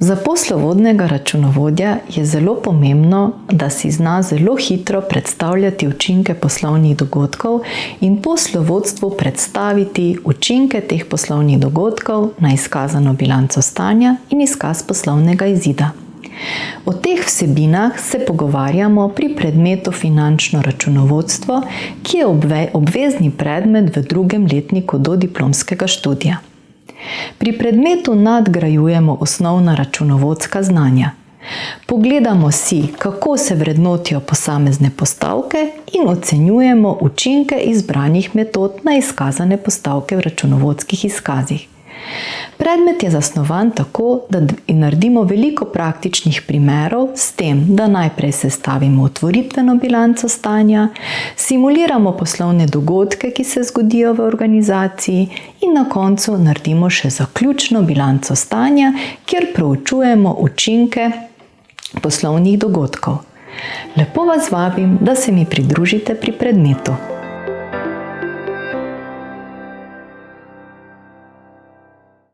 Za poslovodnega računovodja je zelo pomembno, da si zna zelo hitro predstavljati učinke poslovnih dogodkov in poslovodstvu predstaviti učinke teh poslovnih dogodkov na izkazano bilanco stanja in izkaz poslovnega izida. O teh vsebinah se pogovarjamo pri predmetu finančno računovodstvo, ki je obvezni predmet v drugem letniku dodiplomskega študija. Pri predmetu nadgrajujemo osnovna računovodska znanja. Pogledamo si, kako se vrednotijo posamezne postavke in ocenjujemo učinke izbranih metod na izkazane postavke v računovodskih izkazih. Predmet je zasnovan tako, da naredimo veliko praktičnih primerov s tem, da najprej sestavimo otvoritveno bilanco stanja, simuliramo poslovne dogodke, ki se zgodijo v organizaciji in na koncu naredimo še zaključno bilanco stanja, kjer proučujemo učinke poslovnih dogodkov. Lepo vas vabim, da se mi pridružite pri predmetu.